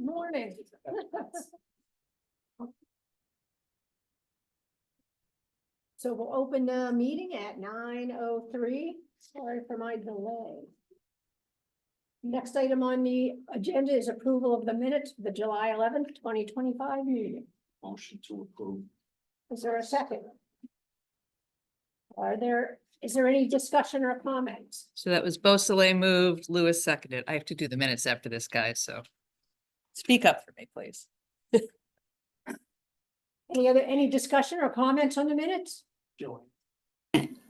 Morning. So we'll open the meeting at 9:03. Sorry for my delay. Next item on the agenda is approval of the minutes of the July 11th, 2025 meeting. Motion to approve. Is there a second? Is there any discussion or comments? So that was Beausoleil moved, Lewis seconded. I have to do the minutes after this, guys, so speak up for me, please. Any discussion or comments on the minutes? Joy.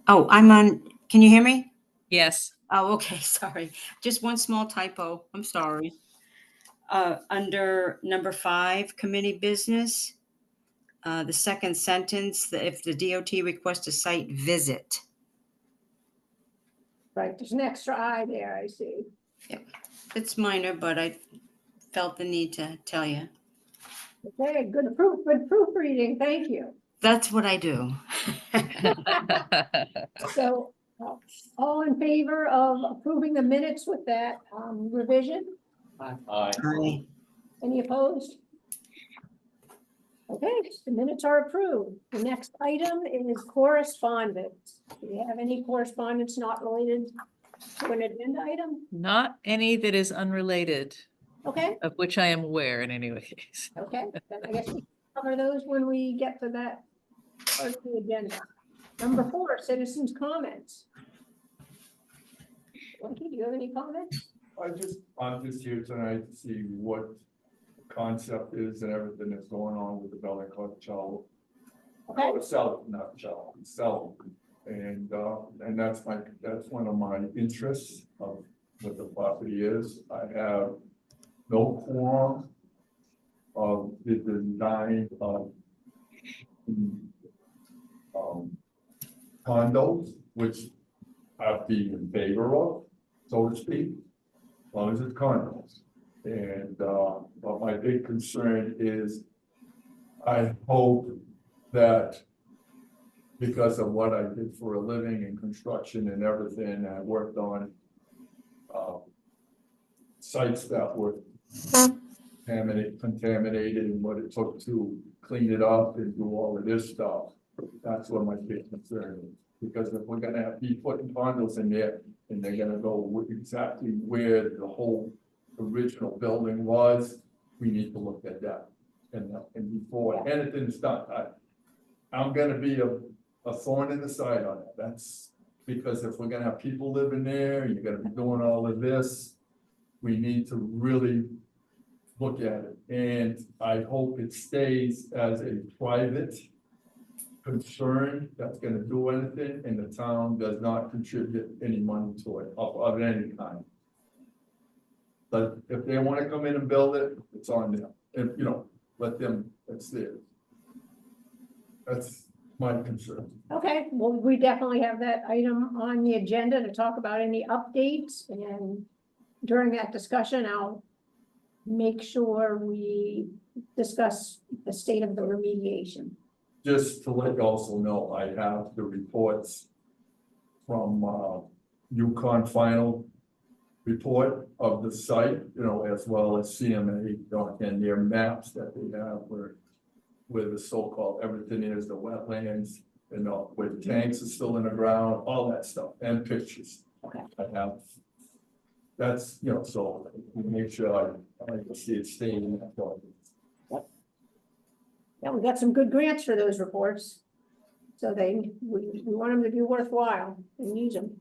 Oh, I'm on, can you hear me? Yes, Oh, okay, sorry. Just one small typo. I'm sorry. Under number 5, committee business, the second sentence, that if the DOT requests a site visit. Right, there's an extra I there, I see. It's minor, but I felt the need to tell you. Okay, good proofreading, thank you. That's what I do. So, all in favor of approving the minutes with that revision? Aye. Aye. Any opposed? Okay, the minutes are approved. The next item is correspondence. Do we have any correspondence not related to an agenda item? not any that is unrelated, Okay, of which I am aware in any ways. okay, then I guess we cover those when we get to that part of the agenda. Number 4, citizens' comments. Winky, do you have any comments? I'm just here tonight to see what the concept is and everything that's going on with the building called Chow. Okay, Sell, not Chow, sell. And that's one of my interests of what the property is. I have no qualm of the design of condos, which I'd be in favor of, so to speak, as long as it's condos. And, but my big concern is, I hope that because of what I did for a living in construction and everything, I worked on sites that were contaminated and what it took to clean it up and do all of this stuff. That's what my big concern is, because if we're gonna be putting condos in there and they're gonna go exactly where the whole original building was, we need to look at that. And before anything's done, I'm gonna be a thorn in the side on it. That's because if we're gonna have people living there, you're gonna be doing all of this, we need to really look at it. And I hope it stays as a private concern that's gonna do anything, and the town does not contribute any money to it of any kind. But if they wanna come in and build it, it's on them. If, let them, that's theirs. That's my concern. okay, well, we definitely have that item on the agenda to talk about any updates, and during that discussion, I'll make sure we discuss the state of the remediation. Just to let you also know, I have the reports from Yukon final report of the site, as well as CMA, and their maps that they have where the so-called everything is, the wetlands, where the tanks are still in the ground, all that stuff, and pictures. Okay. I have, that's, so make sure I like to see it staying in that document. Yeah, we got some good grants for those reports. So we want them to be worthwhile and use them.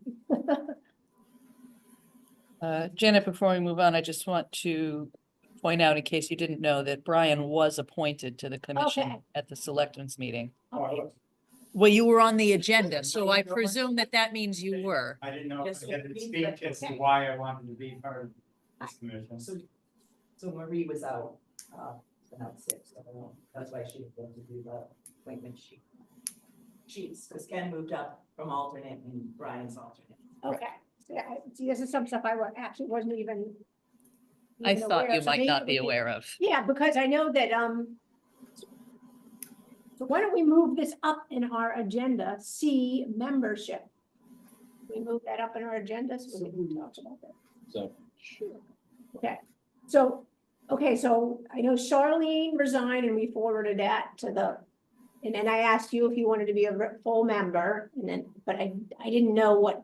Janet, before we move on, I just want to point out, in case you didn't know, that Brian was appointed to the commission Okay. at the selectmen's meeting. Okay. Well, you were on the agenda, so I presume that means you were. I didn't know if Yes, I had to we- speak as to okay. why I wanted to be part of this commission. So Marie was out, not sick, so I don't know, that's why she was going to do the appointment sheet. Sheets, because Ken moved up from alternate and Brian's alternate. Okay, yeah, see, this is some stuff I actually wasn't even. I thought aware you of, so might maybe not we be can- aware of. Yeah, because I know that, so why don't we move this up in our agenda, C, membership. We move that up in our agenda, so we can talk about that. So. Sure. Okay, so Okay, so I know Charlene resigned and we forwarded that to and then I asked you if you wanted to be a full member and then, but I didn't know what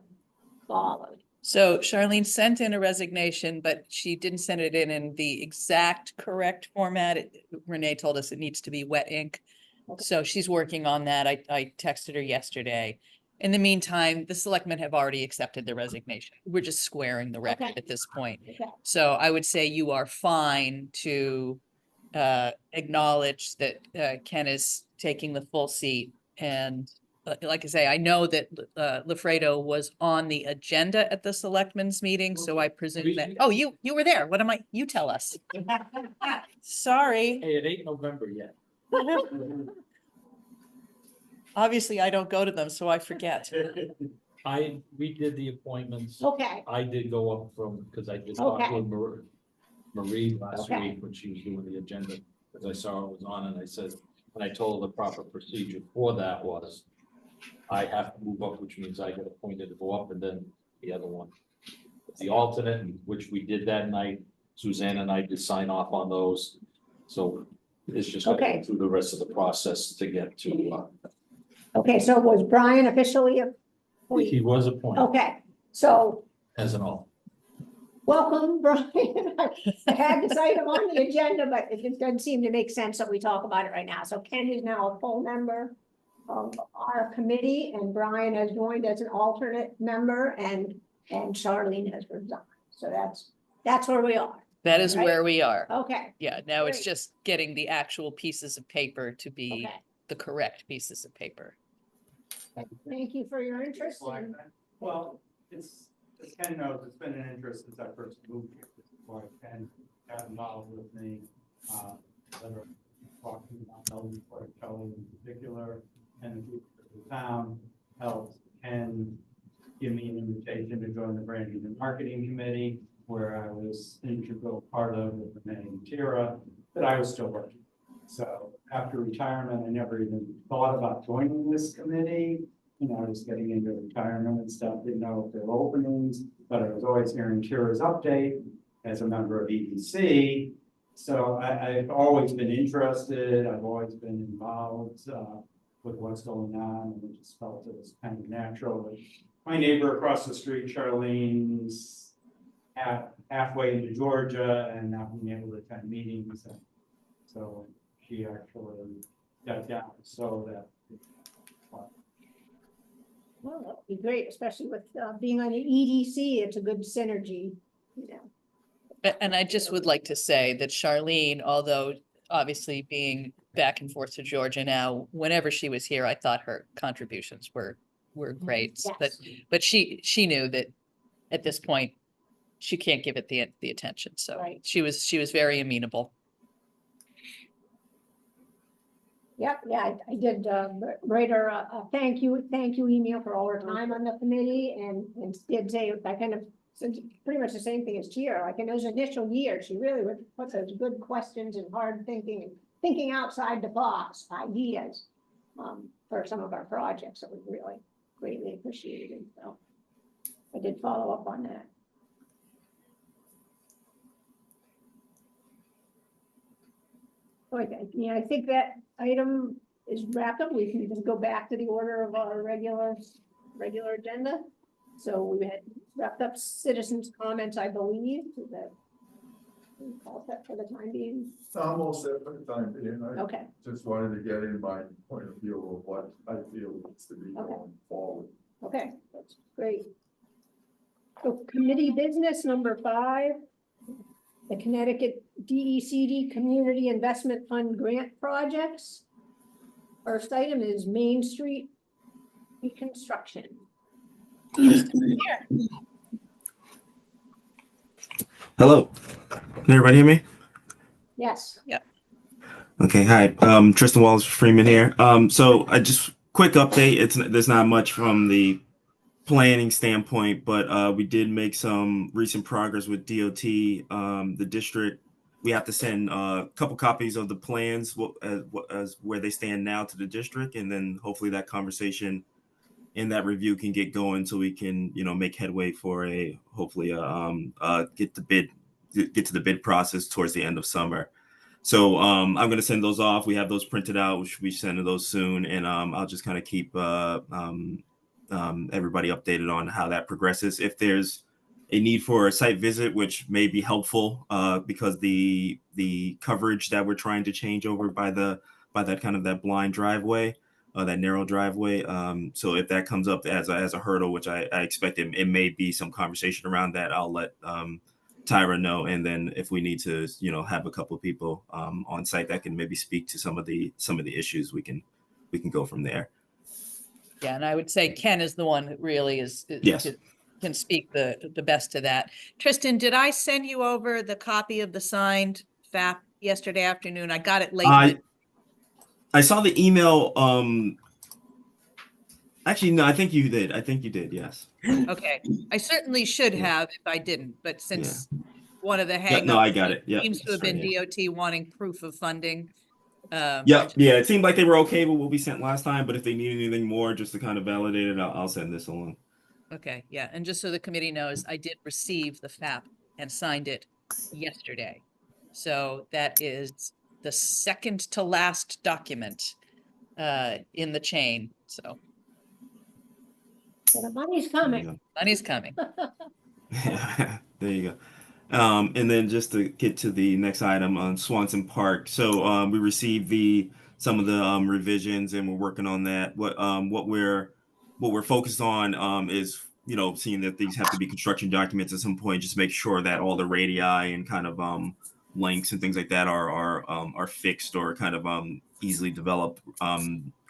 followed. So Charlene sent in a resignation, but she didn't send it in the exact correct format. Renee told us it needs to be wet ink. Okay. So she's working on that. I texted her yesterday. In the meantime, the selectmen have already accepted the resignation. We're just squaring the record Okay. at this point. Okay. So I would say you are fine to acknowledge that Ken is taking the full seat. And like I say, I know that Lafredo was on the agenda at the selectmen's meeting, so I presume that, oh, you were there. What am I, you tell us. Sorry. Hey, it ain't November yet. Obviously, I don't go to them, so I forget. We did the appointments. Okay, I did go up from, because I just talked Okay. with Marie last Okay. week when she was doing the agenda, because I saw it was on, and I said, and I told her the proper procedure for that was I have to move up, which means I get appointed to go up, and then the other one. The alternate, which we did that night, Suzanne and I did sign off on those. So it's just gotta Okay. go through the rest of the process to get to, okay, so was Brian officially appointed? he was appointed Okay, so as an alternate. welcome, Brian. I had this item on the agenda, but it just doesn't seem to make sense that we talk about it right now. So Ken is now a full member of our committee and Brian has joined as an alternate member and Charlene has resigned. So that's where we are. That is Right. where we are. Okay, Yeah, now it's Great. just getting the actual pieces of paper to be okay. the correct pieces of paper. Thank you for your interest. and- Well, as Ken knows, it's been an interest since I first moved here. This is why Ken got involved with me, whether talking about Melvin Port Kelly in particular, and the group of the town helped Ken give me an invitation to join the branding and marketing committee, where I was an integral part of with Renee and Tira, that I was still working. So after retirement, I never even thought about joining this committee. You know, just getting into retirement and stuff, didn't know if there were openings, but I was always hearing Tira's update as a member of EDC. So I've always been interested, I've always been involved with what's going on, and I just felt it was kind of natural. But my neighbor across the street, Charlene's halfway into Georgia and not being able to attend meetings. And so she actually got down so that. Well, that would be great, especially with being on the EDC, it's a good synergy, you know. And I just would like to say that Charlene, although obviously being back and forth to Georgia now, whenever she was here, I thought her contributions were great. Yes. But she knew that at this point, she can't give it the attention. So Right. she was very amenable. Yep, yeah, I did write her a thank you email for all her time on the committee and did say, I kind of said pretty much the same thing as Tia, like in those initial years, she really would put those good questions and hard thinking and thinking outside the box ideas for some of our projects that we really greatly appreciated, so I did follow up on that. Okay, yeah, I think that item is wrapped up. We can just go back to the order of our regular agenda. So we had wrapped up citizens' comments, I believe, that all set for the time being. Almost there for the time being. I Okay, just wanted to get in my point of view of what I feel needs to be Okay. going forward. okay, that's great. So committee business number 5, the Connecticut DECD Community Investment Fund Grant Projects. First item is Main Street reconstruction. Hello. Can everybody hear me? Yes, Okay, hi. Tristan Wallace Freeman here. So I just quick update. There's not much from the planning standpoint, but we did make some recent progress with DOT. The district, we have to send a couple copies of the plans as where they stand now to the district, and then hopefully that conversation and that review can get going so we can, make headway for hopefully get the bid get to the bid process towards the end of summer. So I'm going to send those off. We have those printed out. We should be sending those soon, and I'll just kind of keep everybody updated on how that progresses. If there's a need for a site visit, which may be helpful because the coverage that we're trying to change over by that kind of that blind driveway, that narrow driveway. So if that comes up as a hurdle, which I expect it may be some conversation around that, I'll let Tyra know, and then if we need to, have a couple of people on site that can maybe speak to some of the issues, we can go from there. Yeah, and I would say Ken is the one that really Yes. can speak the best to that. Tristan, did I send you over the copy of the signed FAP yesterday afternoon? I got it late. I saw the email. Actually, no, I think you did. Yes. Okay, I certainly should have if I didn't, but since one of the hangups. No, I got it. Yeah. Seems to have been DOT wanting proof of funding. Yeah. It seemed like they were okay with what we sent last time, but if they need anything more just to kind of validate it, I'll send this along. Okay, yeah, and just so the committee knows, I did receive the FAP and signed it yesterday. So that is the second to last document in the chain, so So the money's coming. money's coming. There you go. And then just to get to the next item on Swanson Park. So we received some of the revisions, and we're working on that. What we're focused on is seeing that these have to be construction documents at some point. Just make sure that all the radii and kind of lengths and things like that are fixed or kind of easily developed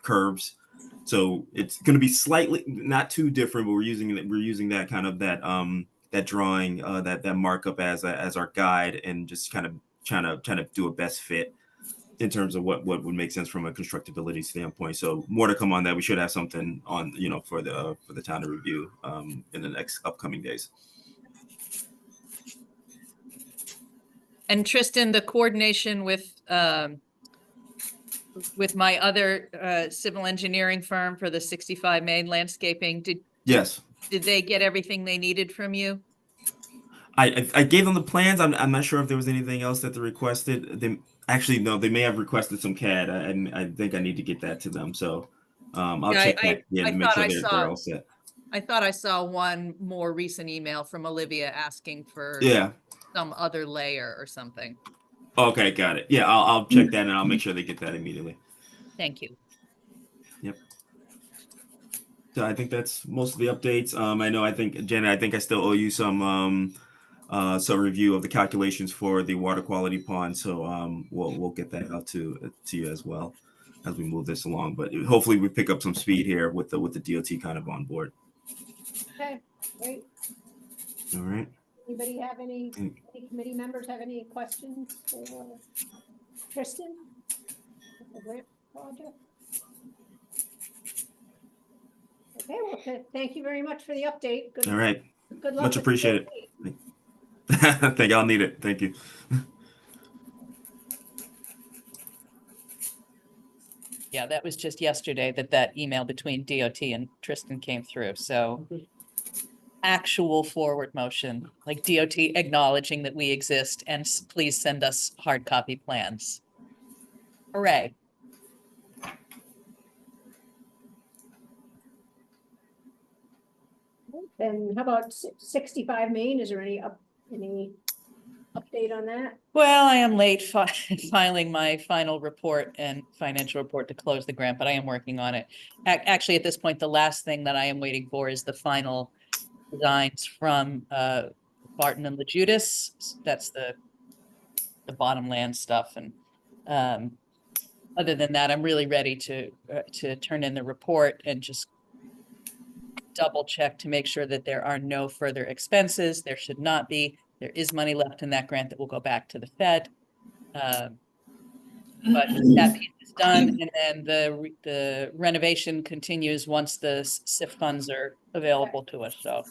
curves. So it's going to be slightly not too different, but we're using that kind of that drawing, that markup as our guide, and just kind of trying to do a best fit in terms of what would make sense from a constructability standpoint. So more to come on that. We should have something on for the town to review in the next upcoming days. And Tristan, the coordination with my other civil engineering firm for the 65 Main landscaping, Yes. Did they get everything they needed from you? I gave them the plans. I'm not sure if there was anything else that they requested. No, they may have requested some CAD. I think I need to get that to them. So I'll check that and make sure they're all set. I thought I saw one more recent email from Olivia asking for some other layer or something. Okay, got it. Yeah, I'll check that and I'll make sure they get that immediately. Thank you. Yep. So I think that's most of the updates. I think Janet, I still owe you some review of the calculations for the water quality pond. So we'll get that out to you as well as we move this along. But hopefully we pick up some speed here with the DOT kind of on board. Okay, great. All right. Anybody have any committee members have any questions for Tristan? The grant project? Okay, well, thank you very much for the update. All right. Good luck. Much appreciated. Thank you. I'll need it. Thank you. Yeah, that was just yesterday that email between DOT and Tristan came through. So actual forward motion, like DOT acknowledging that we exist and please send us hard copy plans. Hooray. And how about 65 Main? Is there any update on that? Well, I am late filing my final report and financial report to close the grant, but I am working on it. Actually, at this point, the last thing that I am waiting for is the final designs from Barton and LaJudas. That's the bottomland stuff. And other than that, I'm really ready to turn in the report and just double check to make sure that there are no further expenses. There should not be. There is money left in that grant that will go back to the Fed. But that piece is done, and then the renovation continues once the SIF funds are available to us. So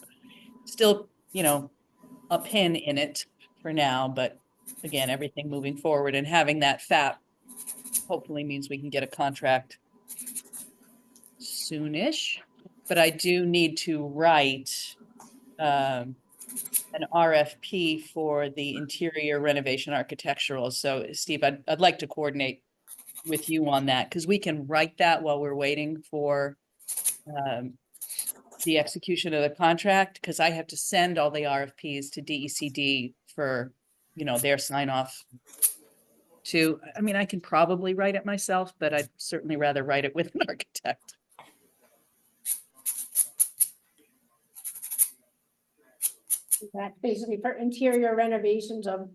still, a pin in it for now, but again, everything moving forward, and having that FAP hopefully means we can get a contract soonish. But I do need to write an RFP for the interior renovation architectural. So Steve, I'd like to coordinate with you on that, because we can write that while we're waiting for the execution of the contract, because I have to send all the RFPs to DECD for, their sign off to, I mean, I can probably write it myself, but I'd certainly rather write it with an architect. That basically for interior renovations of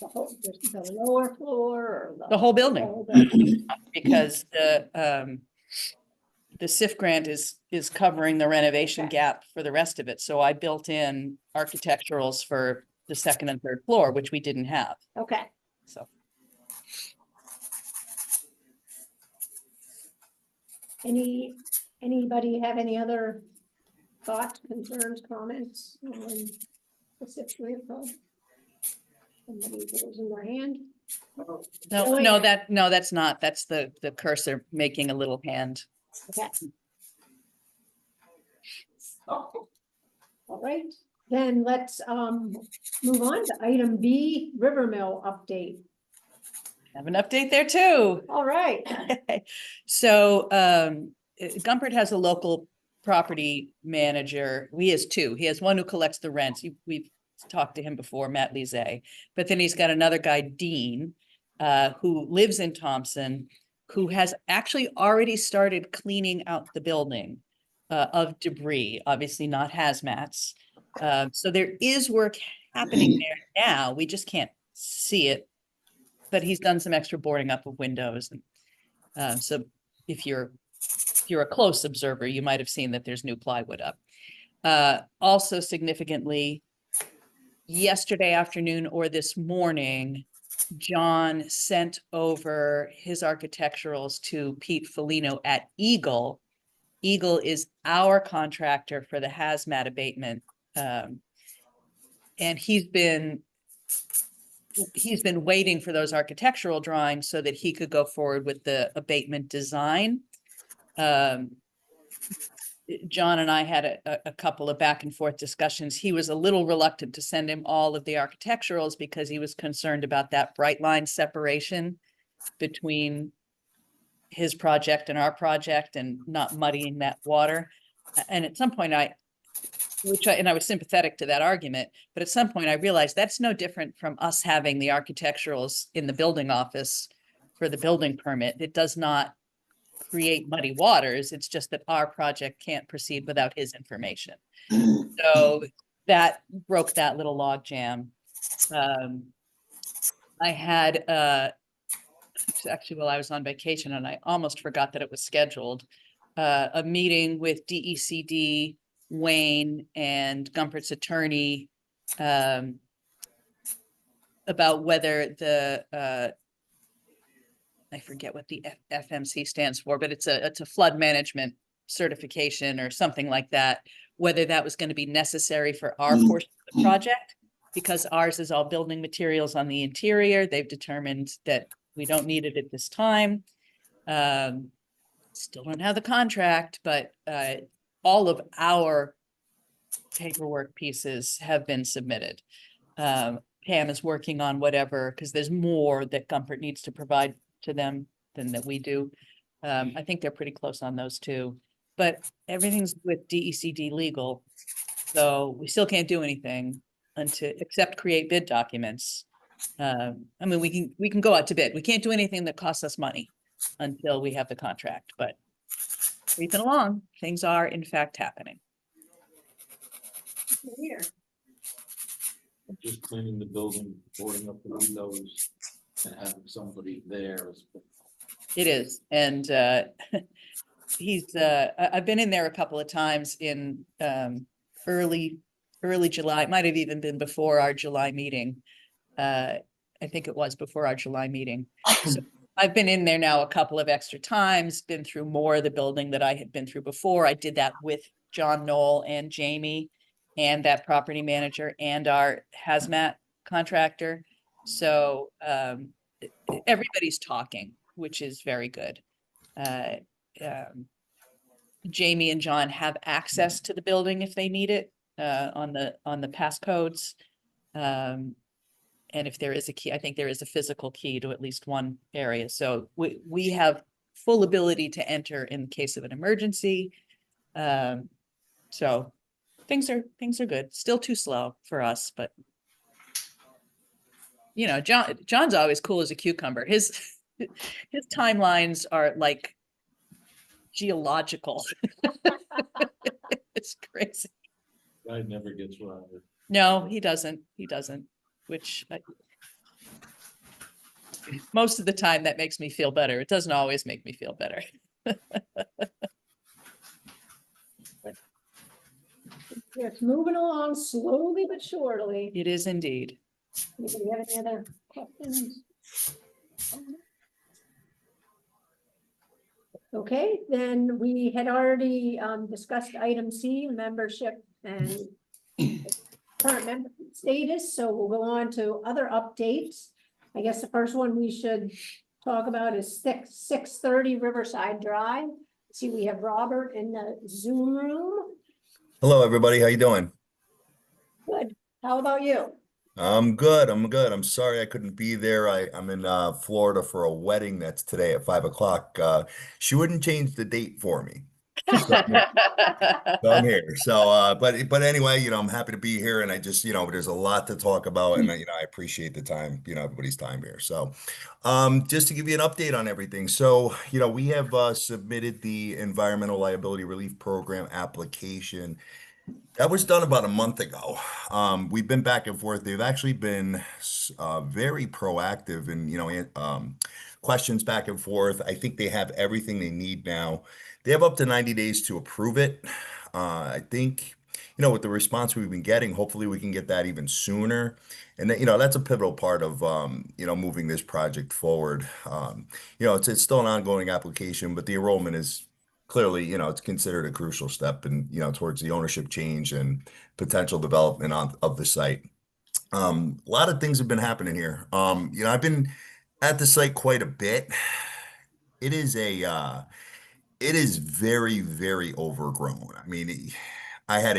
the lower floor or The whole building. whole building. Because the SIF grant is covering the renovation Okay. gap for the rest of it. So I built in architecturals for the second and third floor, which we didn't have. Okay, So anybody have any other thoughts, concerns, comments on the SIP grant? Somebody raising their hand? Oh, no, that's not. That's the cursor making a little hand. Okay. Oh, all right, then let's move on to item B, River Mill update. Have an update there too. All right, So Gumpert has a local property manager. He has two. He has one who collects the rents. We've talked to him before, Matt Lizet. But then he's got another guy, Dean, who lives in Thompson, who has actually already started cleaning out the building of debris, obviously not hazmats. So there is work happening there now. We just can't see it. But he's done some extra boarding up of windows. And so if you're a close observer, you might have seen that there's new plywood up. Also significantly, yesterday afternoon or this morning, John sent over his architecturals to Pete Felino at Eagle. Eagle is our contractor for the hazmat abatement. And he's been waiting for those architectural drawings so that he could go forward with the abatement design. John and I had a couple of back and forth discussions. He was a little reluctant to send him all of the architecturals because he was concerned about that bright line separation between his project and our project and not muddying that water. And at some point I was sympathetic to that argument, but at some point I realized that's no different from us having the architecturals in the building office for the building permit. It does not create muddy waters. It's just that our project can't proceed without his information. So that broke that little log jam. I had actually, while I was on vacation, and I almost forgot that it was scheduled, a meeting with DECD, Wayne, and Gumpert's attorney about whether the I forget what the FMC stands for, but it's a flood management certification or something like that, whether that was going to be necessary for our portion of the project, because ours is all building materials on the interior. They've determined that we don't need it at this time. Still don't have the contract, but all of our paperwork pieces have been submitted. Pam is working on whatever, because there's more that Gumpert needs to provide to them than that we do. I think they're pretty close on those two, but everything's with DECD legal. So we still can't do anything except create bid documents. I mean, we can go out to bid. We can't do anything that costs us money until we have the contract, but creeping along, things are in fact happening. here. Just cleaning the building, boarding up the windows, and having somebody there. It is, and I've been in there a couple of times in early July. It might have even been before our July meeting. I think it was before our July meeting. So I've been in there now a couple of extra times, been through more of the building that I had been through before. I did that with John Knoll and Jamie and that property manager and our hazmat contractor. So everybody's talking, which is very good. Jamie and John have access to the building if they need it. on the passcodes. And if there is a key, I think there is a physical key to at least one area. So we have full ability to enter in case of an emergency. So things are good. Still too slow for us, but you know, John's always cool as a cucumber. His timelines are like geological. It's crazy. Guy never gets around it. No, he doesn't. Which most of the time that makes me feel better. It doesn't always make me feel better. It's moving along slowly but surely. It is indeed. Anybody have any other questions? Okay, then we had already discussed item C, membership and current member status, so we'll go on to other updates. I guess the first one we should talk about is 630 Riverside Drive. See, we have Robert in the Zoom room. Hello, everybody. How you doing? Good. How about you? I'm good. I'm good. I'm sorry I couldn't be there. I'm in Florida for a wedding that's today at 5 o'clock. She wouldn't change the date for me. So I'm here. So, but anyway, I'm happy to be here, and I just, there's a lot to talk about, and I appreciate the time, everybody's time here. So, just to give you an update on everything. So, we have submitted the Environmental Liability Relief Program application. That was done about a month ago. We've been back and forth. They've actually been very proactive and, questions back and forth. I think they have everything they need now. They have up to 90 days to approve it. I think, with the response we've been getting, hopefully we can get that even sooner. And that, that's a pivotal part of, moving this project forward. It's still an ongoing application, but the enrollment is clearly, it's considered a crucial step in, towards the ownership change and potential development of the site. A lot of things have been happening here. I've been at the site quite a bit. It is very, very overgrown. I mean, I had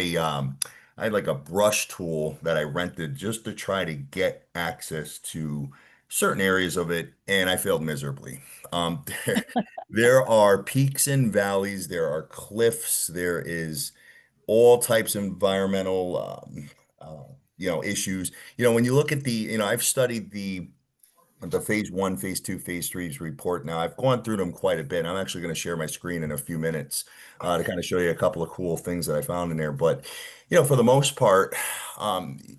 like a brush tool that I rented just to try to get access to certain areas of it, and I failed miserably. There, there are peaks and valleys, there are cliffs, there is all types of environmental, issues. When you look at I've studied the phase one, phase two, phase three's report. Now I've gone through them quite a bit. I'm actually going to share my screen in a few minutes to kind of show you a couple of cool things that I found in there. But, for the most part, and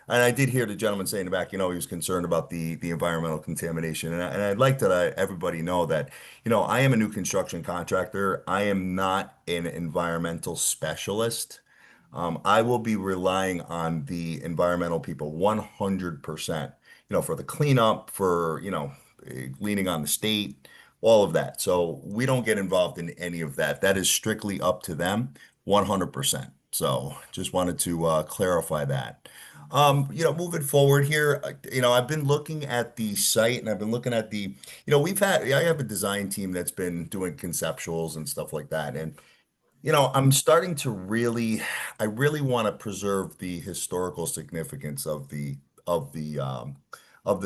I did hear the gentleman say in the back, he was concerned about the environmental contamination. And I'd like to let everybody know that, I am a new construction contractor. I am not an environmental specialist. I will be relying on the environmental people 100%. For the cleanup, for, leaning on the state, all of that. So we don't get involved in any of that. That is strictly up to them, 100%. So just wanted to clarify that. Moving forward here, I've been looking at the site and I've been looking at I have a design team that's been doing conceptuals and stuff like that. And I'm starting to I really want to preserve the historical significance of the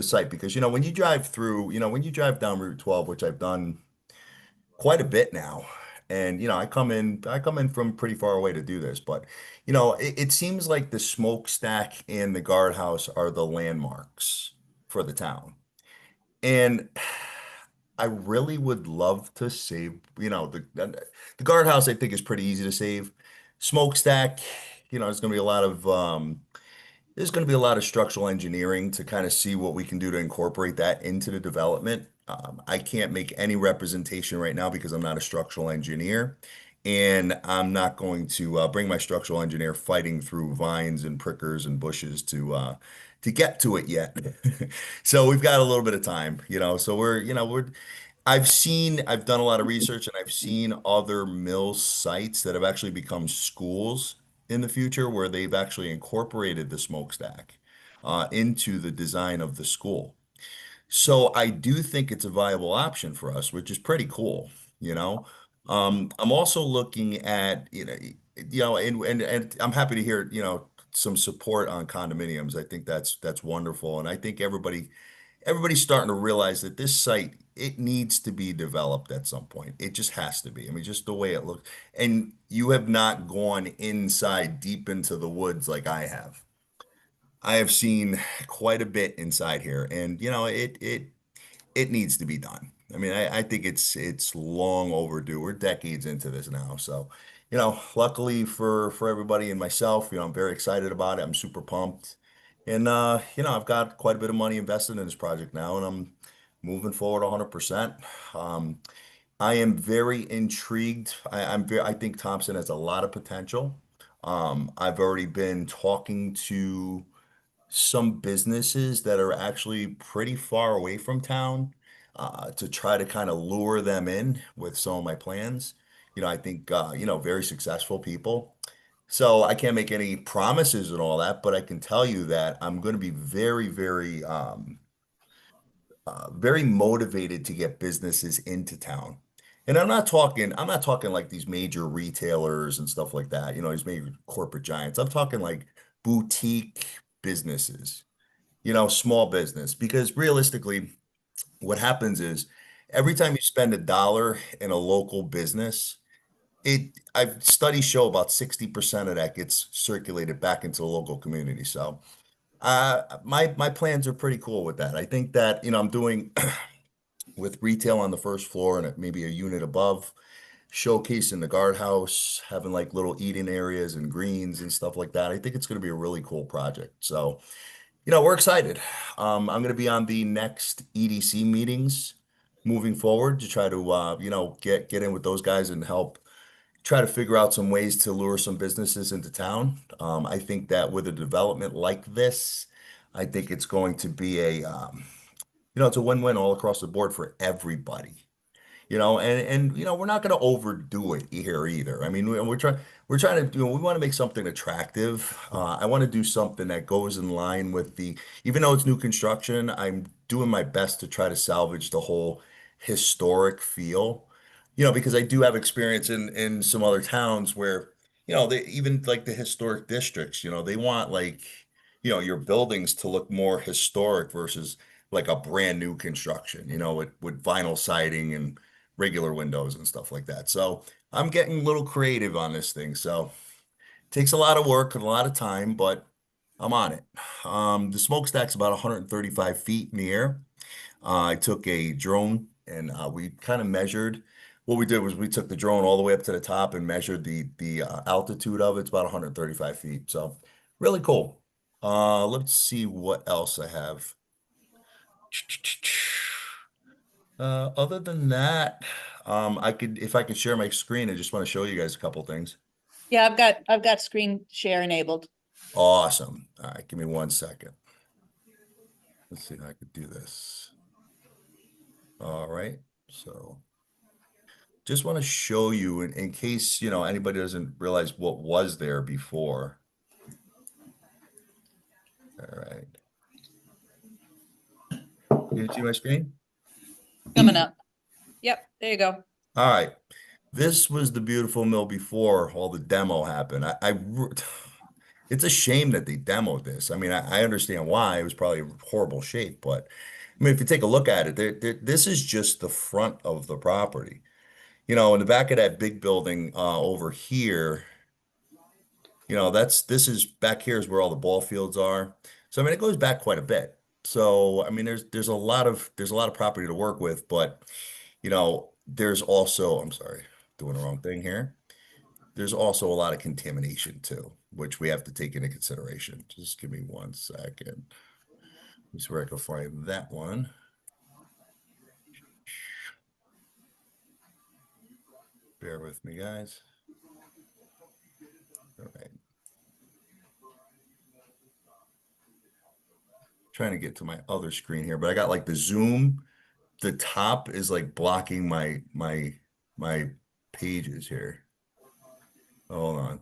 site because when you drive through, when you drive down Route 12, which I've done quite a bit now, and I come in from pretty far away to do this, but it seems like the smokestack and the guardhouse are the landmarks for the town, and I really would love to save, the guardhouse I think is pretty easy to save. Smokestack, there's going to be a lot of there's going to be a lot of structural engineering to kind of see what we can do to incorporate that into the development. I can't make any representation right now because I'm not a structural engineer, and I'm not going to bring my structural engineer fighting through vines and prickers and bushes to get to it yet. So we've got a little bit of time, So I've done a lot of research and I've seen other mill sites that have actually become schools in the future where they've actually incorporated the smokestack into the design of the school. So I do think it's a viable option for us, which is pretty cool. I'm also looking at, you know, and I'm happy to hear, you know, some support on condominiums. I think that's wonderful. And I think everybody's starting to realize that this site, it needs to be developed at some point. It just has to be. I mean, just the way it looks. And you have not gone inside deep into the woods like I have. I have seen quite a bit inside here, and you know, it needs to be done. I mean, I think it's long overdue. We're decades into this now. So, you know, luckily for everybody and myself, you know, I'm very excited about it. I'm super pumped. And you know, I've got quite a bit of money invested in this project now, and I'm moving forward 100%. Um, I am very intrigued. I think Thompson has a lot of potential. I've already been talking to some businesses that are actually pretty far away from town to try to kind of lure them in with some of my plans. You know, I think you know, very successful people. So I can't make any promises and all that, but I can tell you that I'm going to be very motivated to get businesses into town. And I'm not talking like these major retailers and stuff like that, you know, these major corporate giants. I'm talking like boutique businesses, you know, small business. Because realistically, what happens is every time you spend $1 in a local business, I've studies show about 60% of that gets circulated back into the local community. So my plans are pretty cool with that. I think that, you know, I'm doing with retail on the first floor and maybe a unit above, showcasing the guardhouse, having like little eating areas and greens and stuff like that. I think it's going to be a really cool project. So, you know, we're excited. I'm going to be on the next EDC meetings moving forward to try to, you know, get in with those guys and help try to figure out some ways to lure some businesses into town. I think that with a development like this, I think it's going to be you know, it's a win-win all across the board for everybody. You know, and you know, we're not going to overdo it here either. I mean, we're trying to do, we want to make something attractive. I want to do something that goes in line with even though it's new construction, I'm doing my best to try to salvage the whole historic feel. You know, because I do have experience in some other towns where, you know, they even like the historic districts, you know, they want like, you know, your buildings to look more historic versus like a brand new construction, you know, with vinyl siding and regular windows and stuff like that. So I'm getting a little creative on this thing. So it takes a lot of work and a lot of time, but I'm on it. The smokestack's about 135 feet in the air. I took a drone and we kind of measured. What we did was we took the drone all the way up to the top and measured the altitude of it. It's about 135 feet. So really cool. Let's see what else I have. Other than that, if I could share my screen, I just want to show you guys a couple things. Yeah, I've got screen share enabled. Awesome. All right, give me 1 second. Let's see if I could do this. All right, so just want to show you in case, you know, anybody doesn't realize what was there before. All right. You see my screen? Coming up. Yep, there you go. All right. This was the beautiful mill before all the demo happened. It's a shame that they demoed this. I mean, I understand why. It was probably in horrible shape, but I mean, if you take a look at it, this is just the front of the property. You know, in the back of that big building over here, you know, this is back here is where all the ball fields are. So I mean, it goes back quite a bit. So I mean, there's a lot of property to work with, but you know, there's also, I'm sorry, doing the wrong thing here. There's also a lot of contamination too, which we have to take into consideration. Just give me 1 second. This is where I can find that one. Bear with me, guys. All right. Trying to get to my other screen here, but I got like the zoom. The top is like blocking my pages here. Hold on.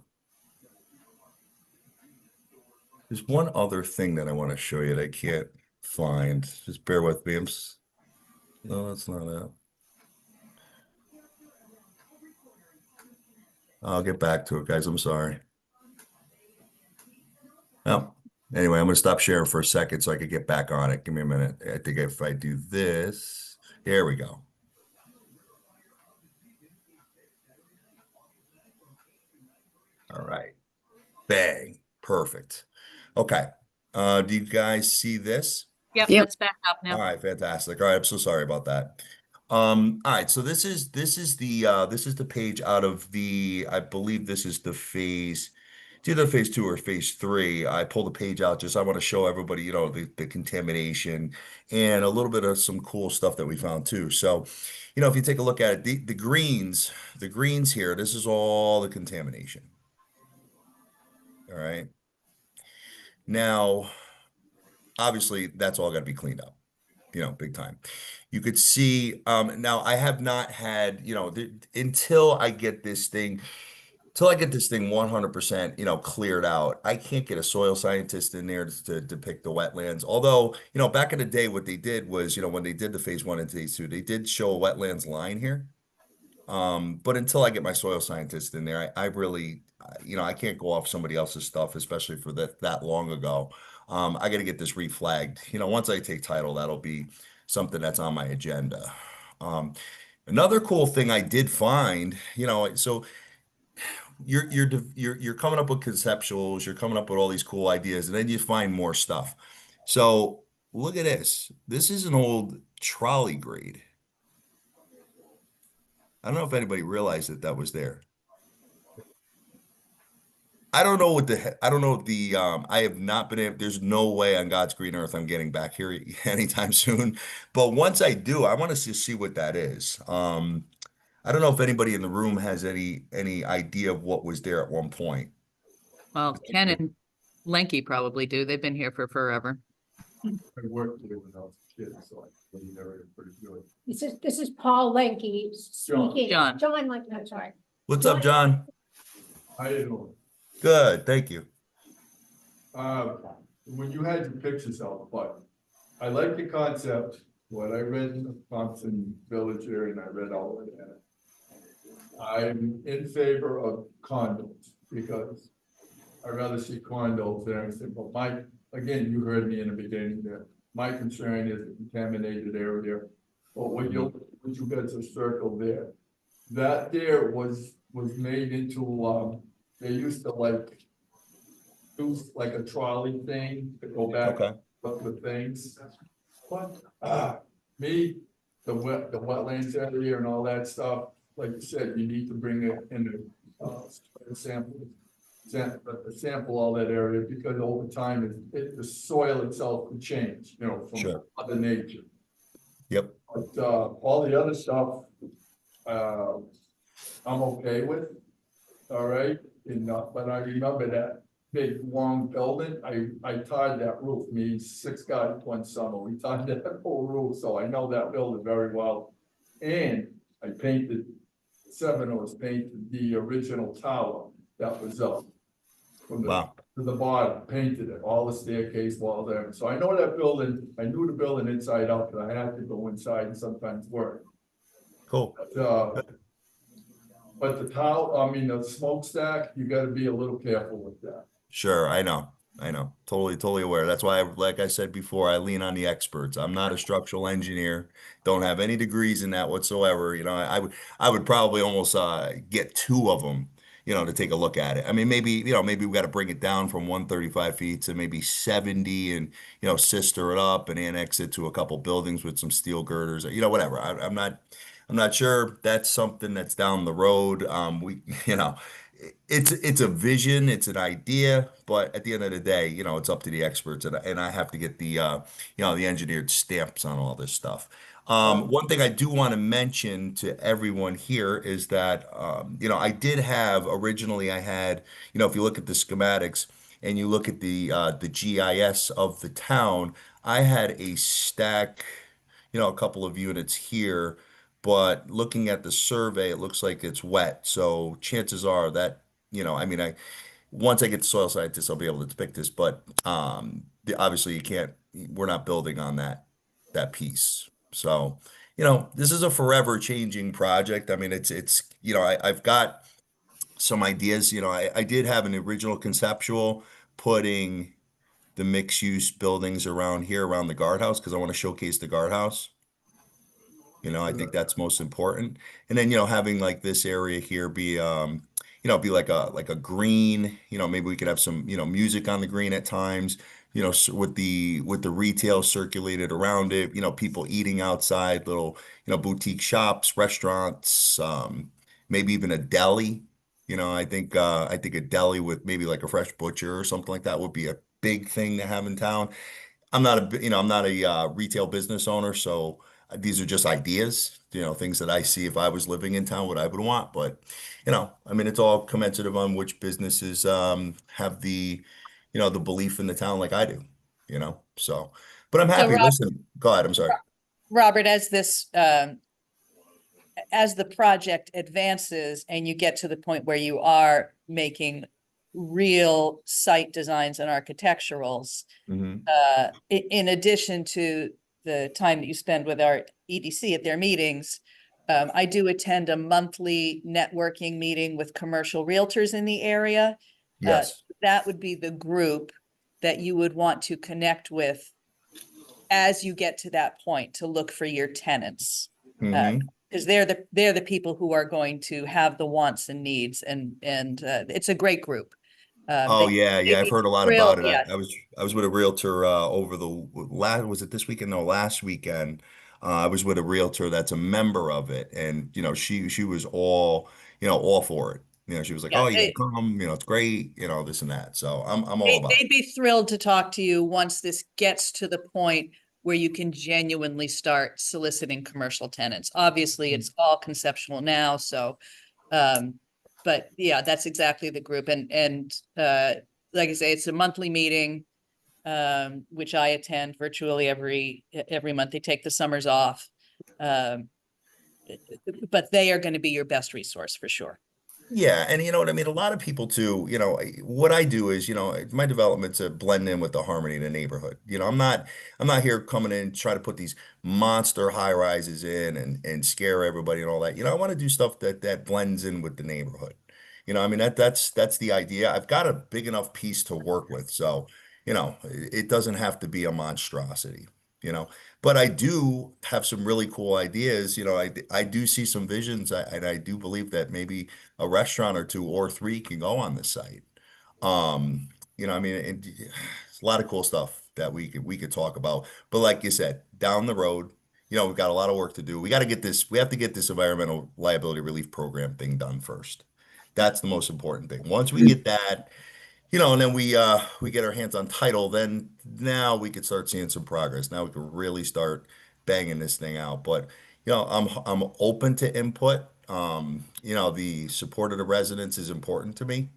There's one other thing that I want to show you that I can't find. Just bear with me. No, that's not it. I'll get back to it, guys. I'm sorry. Well, anyway, I'm gonna stop sharing for a second so I can get back on it. Give me a minute. I think if I do this, here we go. All right. Bang. Perfect. Okay. Do you guys see this? Yep, Yep. that's back up All now. right, fantastic. All right, I'm so sorry about that. All right, so this is the page out of the, I believe this is the phase, it's either phase 2 or phase 3. I pulled the page out just I want to show everybody, the contamination and a little bit of some cool stuff that we found too. So, if you take a look at it, the greens here, this is all the contamination. All right. Now, obviously, that's all got to be cleaned up, big time. You could see, now I have not had, until I get this thing, 100%, cleared out. I can't get a soil scientist in there to depict the wetlands. Although, back in the day, what they did was, when they did the phase 1 and phase 2, they did show a wetlands line here. But until I get my soil scientist in there, I really, I can't go off somebody else's stuff, especially for that long ago. I got to get this reflagged. Once I take title, that'll be something that's on my agenda. Another cool thing I did find, so you're coming up with conceptuals, you're coming up with all these cool ideas, and then you find more stuff. So look at this. This is an old trolley grade. I don't know if anybody realized that was there. I don't know I don't know I have not been able, there's no way on God's green earth I'm getting back here anytime soon. But once I do, I want to see what that is. I don't know if anybody in the room has any idea of what was there at one point. Well, Ken and Lenky probably do. They've been here for forever. I worked here when I was a kid, so I believe they're pretty good. This is Paul Lenke speaking. John. John Lenke, I'm sorry. What's up, John? I didn't know. Good, thank you. When you had your pictures out, but I like the concept, what I read in the Thompson Village area, and I read all of that. I'm in favor of condos because I'd rather see condos than anything, but again, you heard me in the beginning there. My concern is the contaminated area, but what you got to circle there. That there was made into, they used to do like a trolley thing to go back Okay. up the things. But, the wetlands area and all that stuff, like you said, you need to bring it in sample all that area because over time, the soil itself could change, from Sure. other nature. Yep. But, all the other stuff, I'm okay with, all right, but I remember that big, long building, I tied that roof, me, 6 guys one summer, we tied that whole roof, so I know that building very well. And I painted, painted the original tower that was up. From the, Wow. to the bottom, painted it, all the staircase walls there, so I know that building, I knew the building inside out, because I had to go inside and sometimes work. Cool. But the tower, the smokestack, you gotta be a little careful with that. Sure, I know. Totally aware. That's why, like I said before, I lean on the experts. I'm not a structural engineer, don't have any degrees in that whatsoever. I would probably almost get 2 of them, to take a look at it. I mean, maybe we got to bring it down from 135 feet to maybe 70 and, sister it up and annex it to a couple buildings with some steel girders, whatever. I'm not sure. That's something that's down the road. It's a vision, it's an idea, but at the end of the day, it's up to the experts, and I have to get the the engineered stamps on all this stuff. One thing I do want to mention to everyone here is that I did have originally I had, if you look at the schematics and you look at the GIS of the town, I had a stack, a couple of units here. But looking at the survey, it looks like it's wet. So chances are that, once I get the soil scientist, I'll be able to depict this. But obviously we're not building on that piece. So, this is a forever changing project. I mean, I've got some ideas. I did have an original conceptual putting the mixed use buildings around here, around the guardhouse, because I want to showcase the guardhouse. I think that's most important. And then, having like this area here be, be like a green, maybe we could have some, music on the green at times, with the retail circulated around it, people eating outside, little, boutique shops, restaurants, maybe even a deli. I think a deli with maybe like a fresh butcher or something like that would be a big thing to have in town. I'm not a retail business owner, so these are just ideas, things that I see if I was living in town, what I would want. But, I mean, it's all commensurate on which businesses have the belief in the town like I do, So, but I'm So happy. Listen, go ahead. I'm sorry. Robert, as the project advances and you get to the point where you are making real site designs and architecturals, Mhm. in addition to the time that you spend with our EDC at their meetings, I do attend a monthly networking meeting with commercial realtors in the area. Yes. That would be the group that you would want to connect with as you get to that point to look for your tenants. Hmm. Because they're the people who are going to have the wants and needs, and it's a great group. Oh yeah, They'd yeah. I've be heard a lot thrilled, about it. yeah. I was with a realtor over the last, was it this weekend? No, last weekend. I was with a realtor that's a member of it, and she was all for it. She was like, Yeah, "Oh, you gotta come. It's great. This and that." So I'm all about they'd be thrilled to talk to you once this gets to the point where you can genuinely start soliciting commercial tenants. Obviously, it. it's all conceptual now, so but yeah, that's exactly the group. And like I say, it's a monthly meeting, which I attend virtually every month. They take the summers off. Um, but they are going to be your best resource for sure. Yeah, and you know what I mean? A lot of people too, what I do is, my development's to blend in with the harmony of the neighborhood. I'm not here coming in try to put these monster high rises in and scare everybody and all that. I want to do stuff that blends in with the neighborhood. I mean that's the idea. I've got a big enough piece to work with, so it doesn't have to be a monstrosity. You know, but I do have some really cool ideas. I do see some visions, and I do believe that maybe a restaurant or two or three can go on the site. I mean, it's a lot of cool stuff that we could talk about. But like you said, down the road, we've got a lot of work to do. We have to get this environmental liability relief program thing done first. That's the most important thing. Once we get that, and then we get our hands on title, then now we could start seeing some progress. Now we can really start banging this thing out. But I'm open to input. The support of the residents is important to me.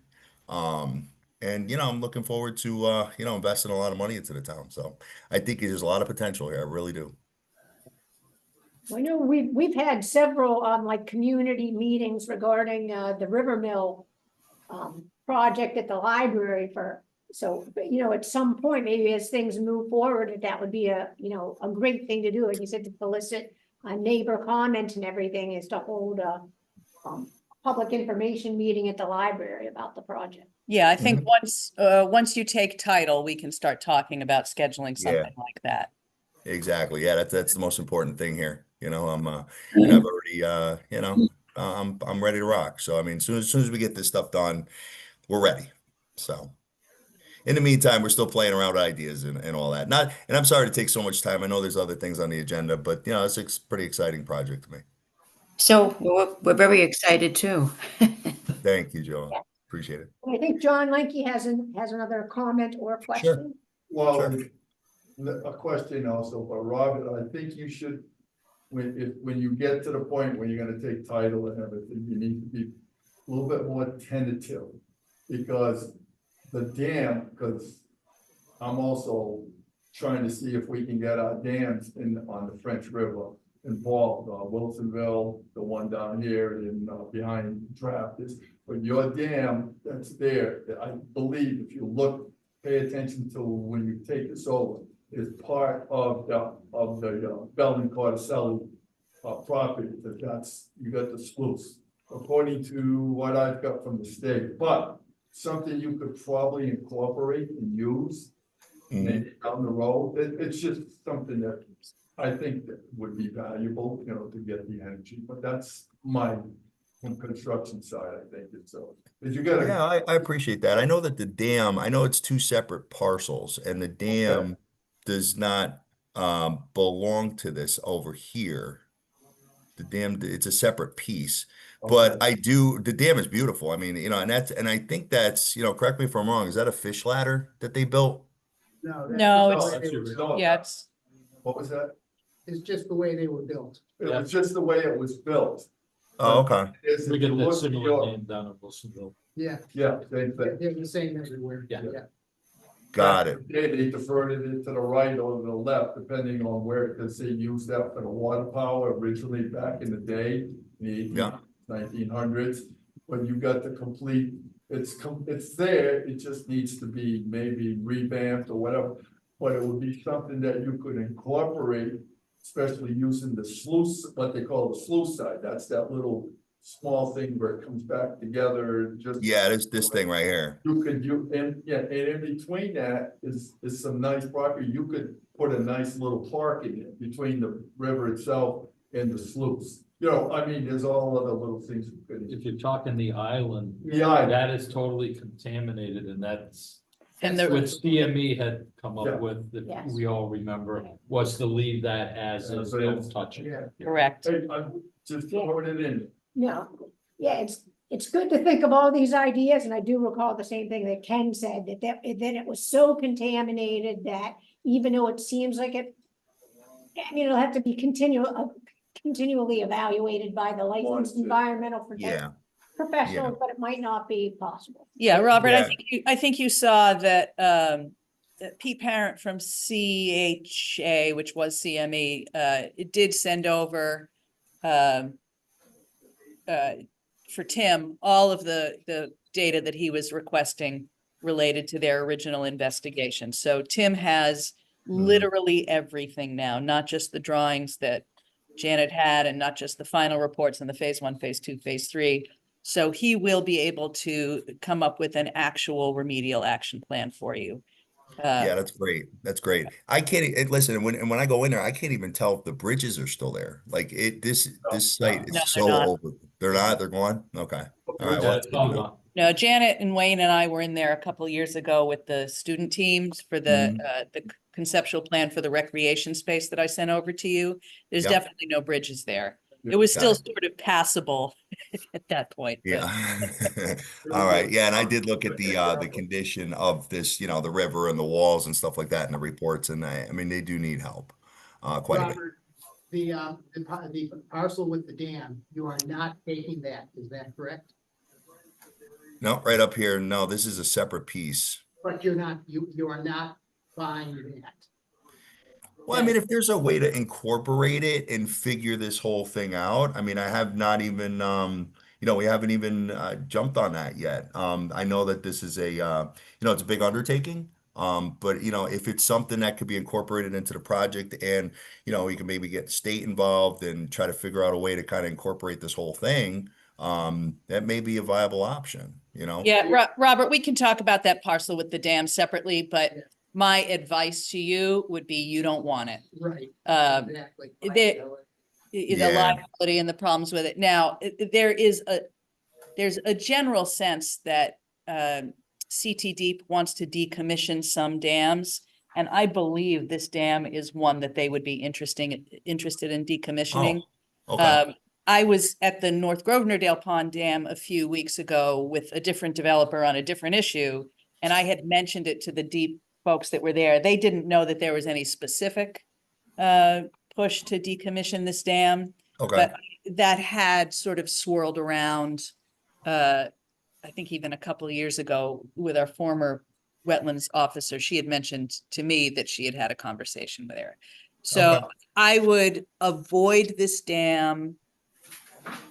And I'm looking forward to investing a lot of money into the town. So I think there's a lot of potential here. I really do. I know we've had several, like community meetings regarding, the River Mill, project at the library at some point, maybe as things move forward, that would be a great thing to do. Like you said, to solicit a neighbor comment and everything is to hold a, public information meeting at the library about the project. Yeah, I think once you take title, we can start talking about scheduling Yeah, something like that. exactly. Yeah, that's the most important thing here. I've already, I'm ready to rock. So I mean, as soon as we get this stuff done, we're ready. So. In the meantime, we're still playing around with ideas and all that. And I'm sorry to take so much time. I know there's other things on the agenda, but it's a pretty exciting project to me. So we're very excited too. Thank you, Joe. Appreciate it. I think John Lenke has another comment or Sure. question. Well, Sure. a question also, but Robert, I think you should, when you get to the point where you're gonna take title and everything, you need to be a little bit more tentative. Because the dam, because I'm also trying to see if we can get our dams on the French River involved, Wilsonville, the one down here in, behind draft is, but your dam that's there, I believe if you look, pay attention to when you take this over, is part of the Bell and Carticelli property, you got the sluice. according to what I've got from the state, but something you could probably incorporate and use Mhm. maybe down the road. It's just something that I think that would be valuable, you know, to get the energy, but that's my, from construction side, I think it's so. Cause you gotta. Yeah, I appreciate that. I know that the dam, I know it's two separate parcels and the dam does not belong to this over here. The dam, it's a separate piece, but Okay. the dam is beautiful. I mean, you know, and I think that's, you know, correct me if I'm wrong, is that a fish ladder that they built? No. No, No, it's, that's your result. yeah, it's, What was that? It's just the way they were built. It was just the way it was built. Oh, okay. Is if We you get that look at similar your, name down in Wilsonville. Yeah, yeah, same thing. they're the same everywhere. Yeah. Got it. They deferred it to the right or the left, depending on where, because they used that for the water power originally back in the day, in the Yeah. 1900s. When you got the complete, it's there, it just needs to be maybe revamped or whatever. But it would be something that you could incorporate, especially using the sluice, what they call the sluice side. That's that little small thing where it comes back together and just. Yeah, this thing right here. And in between that is some nice property, you could put a nice little park in it between the river itself and the sluice. You know, I mean, there's all other little things you could. If you're talking the island, Yeah, that is totally contaminated and that's and what the, CME had come Yeah. up with, that Yes. we all remember, was to leave that as is, don't touch it. yeah, correct. hey, I'm just throwing it in. No, yeah, it's good to think of all these ideas, and I do recall the same thing that Ken said, that it was so contaminated that even though it seems like it, I mean, it'll have to be continually evaluated by the licensed Once it- environmental Yeah. professionals, but it might not be possible. Yeah, Robert, Yeah. I think you saw that, that Pete Parent from CHA, which was CME, it did send over, for Tim, all of the data that he was requesting related to their original investigation. So Tim has literally everything now, not just the drawings that Janet had and not just the final reports in the phase 1, phase 2, phase 3. So he will be able to come up with an actual remedial action plan for you. Yeah, that's great. That's great. I can't listen, when I go in there, I can't even tell if the bridges are still there. Like this site No, is they're so not. over. They're not, they're gone? Okay. All right. Yeah, Well, it's all gone. No, Janet and Wayne and I were in there a couple of years ago with the student teams for the conceptual plan for the recreation space that I sent over to you. There's Yep. definitely no bridges there. It was Got still it. sort of passable at that point. but- Yeah. All right. Yeah, and I did look at the condition of this, you know, the river and the walls and stuff like that in the reports, and I mean, they do need help. Quite a bit. Robert, the parcel with the dam, you are not taking that, is that correct? No, right up here. No, this is a separate piece. But you're not, you are not buying that. Well, I mean, if there's a way to incorporate it and figure this whole thing out, I mean, I have not even, you know, we haven't even jumped on that yet. I know that this is a, you know, it's a big undertaking. But you know, if it's something that could be incorporated into the project and, you know, we can maybe get the state involved and try to figure out a way to kind of incorporate this whole thing, that may be a viable option, you know? Yeah, Robert, we can talk about that parcel with the dam separately, but my advice to you would be you don't want it. Right, Exactly. exactly. The Yeah. liability and the problems with it. Now, there's a general sense that CT Deep wants to decommission some dams. And I believe this dam is one that they would be interested in decommissioning. Oh, okay. I was at the North Grosvenor Pond Dam a few weeks ago with a different developer on a different issue. And I had mentioned it to the Deep folks that were there. They didn't know that there was any specific push to decommission this dam. Okay. But that had sort of swirled around, I think even a couple of years ago with our former wetlands officer. She had mentioned to me that she had had a conversation with her. So Okay. I would avoid this dam.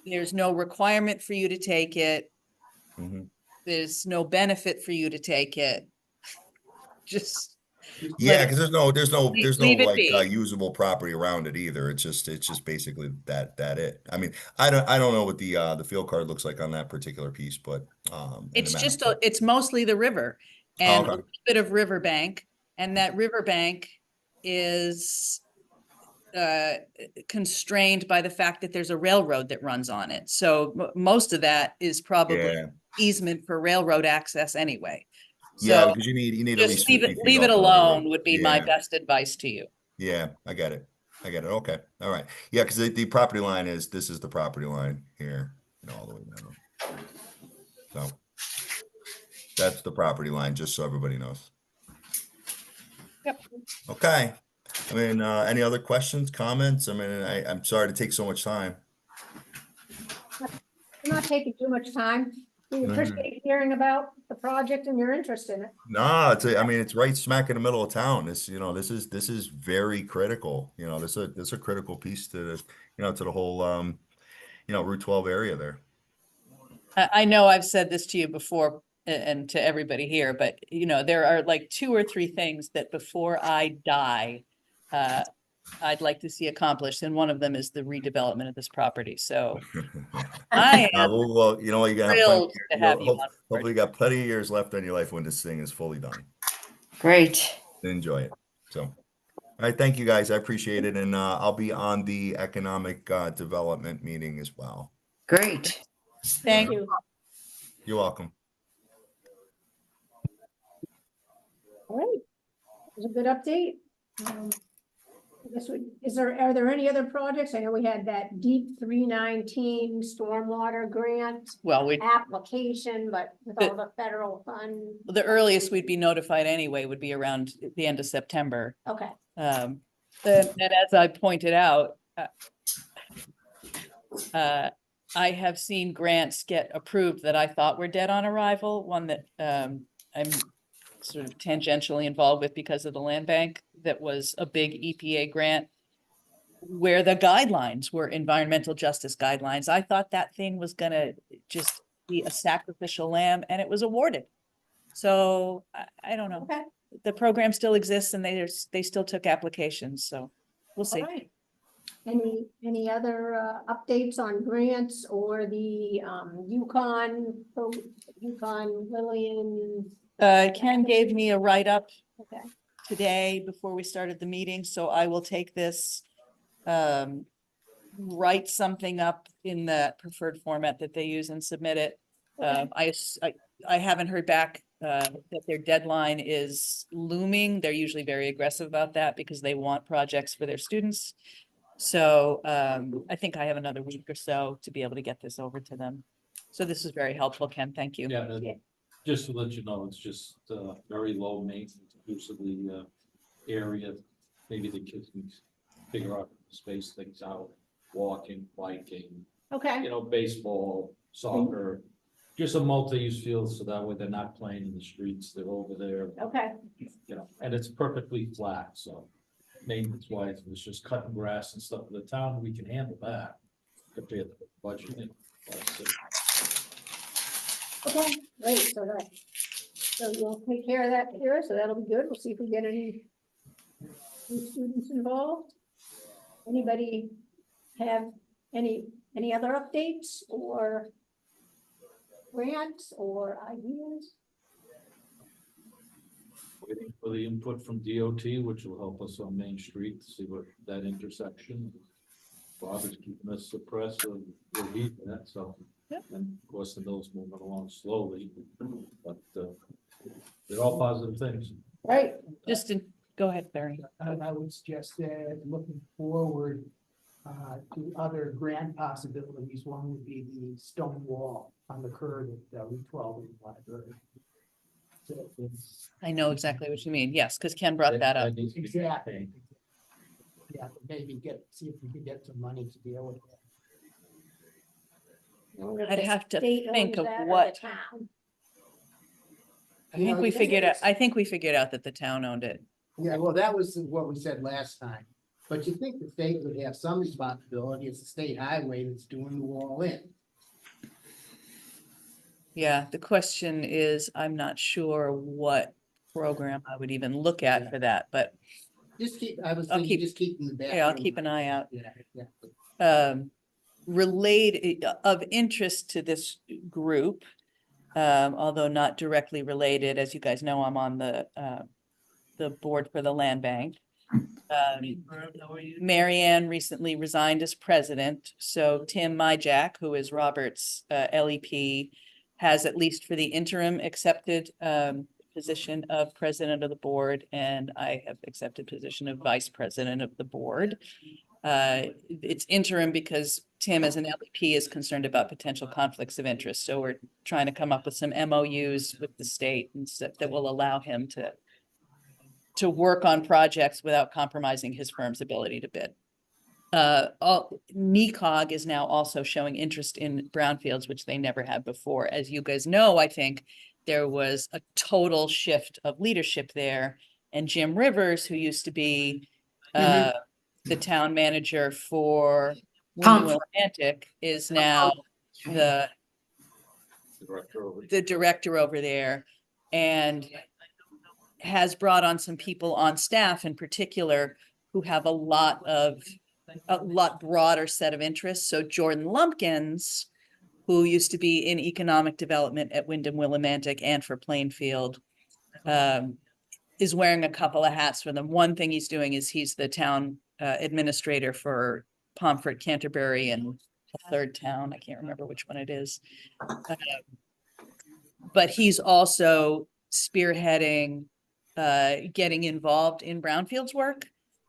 There's no requirement for you to take it. Mhm. There's no benefit for you to take it. Just Yeah, Let because there's no leave it like be. usable property around it either. It's just basically that it. I mean, I don't know what the field card looks like on that particular piece, but and the It's map. just, it's mostly the river Oh, and a okay. little bit of riverbank. And that riverbank is constrained by the fact that there's a railroad that runs on it. So most of that is probably Yeah, easement for railroad access anyway. yeah, So because you need at just least 50 feet leave it off the road. alone would be my Yeah, best advice to you. yeah, I get it. I get it. Okay, all right. Yeah, because the property line this is the property line here, all the way down. So that's the property line, just so everybody knows. Yep. Okay. I mean, any other questions, comments? I mean, I'm sorry to take so much time. I'm not taking too much time. We appreciate hearing about the project and your interest in it. No, I mean, it's right smack in the middle of town. This is very critical. This is a critical piece to to the whole Route 12 area there. I know I've said this to you before and to everybody here, but there are like 2 or 3 things that before I die, I'd like to see accomplished, and one of them is the redevelopment of this property. So I am Well, you know what, you're gonna have thrilled to have you on board. hopefully you got plenty of years left in your life when this thing is fully done. Great. Enjoy it. So, all right, thank you guys. I appreciate it, and I'll be on the economic development meeting as well. Great. Thank you. You're welcome. All right. It was a good update. I guess are there any other projects? I know we had that deep 319 stormwater grant Well, application, but with all the federal fund. the earliest we'd be notified anyway would be around the end of September. Okay, And as I pointed out, I have seen grants get approved that I thought were dead on arrival. One that I'm sort of tangentially involved with because of the land bank, that was a big EPA grant where the guidelines were environmental justice guidelines. I thought that thing was gonna just be a sacrificial lamb, and it was awarded. So I don't know. okay, The program still exists and they still took applications, so we'll all see. right. Any other updates on grants or the Yukon Lillian? Ken gave me a write-up Okay, today before we started the meeting, so I will take this, write something up in the preferred format that they use and submit it. okay. I haven't heard back that their deadline is looming. They're usually very aggressive about that because they want projects for their students. So I think I have another week or so to be able to get this over to them. So this is very helpful, Ken. Thank you. Yeah, Yeah. just to let you know, it's just very low maintenance use of the area. Maybe the kids can figure out, space things out, walking, biking, Okay, baseball, soccer. Just a multi-use field, so that way they're not playing in the streets, they're over there, okay, and it's perfectly flat, so. Maintenance wise, it was just cutting grass and stuff for the town, we can handle that compared to the budgeting. okay, great, so you'll take care of that here, so that'll be good, we'll see if we get any students involved. Anybody have any other updates or grants or ideas? Waiting for the input from DOT, which will help us on Main Street, to see what that intersection. Bob is keeping us abreast of the heat, that, so. Yep. And of course, the mill's moving along slowly, but they're all positive things. Right, Go ahead, Barry. I would suggest that looking forward to other grant possibilities, one would be the stone wall on the curve at Route 12 in the library. So it's, I know exactly what you mean. Yes, because Ken brought that up. needs to be Exactly. maintained. yeah, maybe see if we can get some money to deal with that. I wonder if I'd the have to state think owns of that or the what- town. I think we figured out that the town owned it. Yeah, well, that was what we said last time, but you think the state would have some responsibility, it's the state highway that's doing the wall in. Yeah, the question is, I'm not sure what program I would even look at for that, but Just keep, I was I'll thinking, keep- just keep in the back. yeah, I'll of keep my an eye mind. out. Yeah. Related of interest to this group, although not directly related, as you guys know, I'm on the board for the land bank. Mary Ann recently resigned as president, so Tim Myjack, who is Robert's LEP, has, at least for the interim, accepted position of president of the board, and I have accepted position of vice president of the board. It's interim because Tim, as an LEP, is concerned about potential conflicts of interest, so we're trying to come up with some MOUs with the state and stuff that will allow him to work on projects without compromising his firm's ability to bid. NECOG is now also showing interest in brownfields, which they never had before. As you guys know, I think there was a total shift of leadership there. And Jim Rivers, who used to be the town manager for Wyndham Atlantic, is now the director over there, and has brought on some people on staff in particular who have a lot broader set of interests. So Jordan Lumpkins, who used to be in economic development at Wyndham Willimantic and for Plainfield, is wearing a couple of hats for them. One thing he's doing is he's the town administrator for Pomfret, Canterbury, and a third town. I can't remember which one it is. But he's also spearheading getting involved in brownfields work.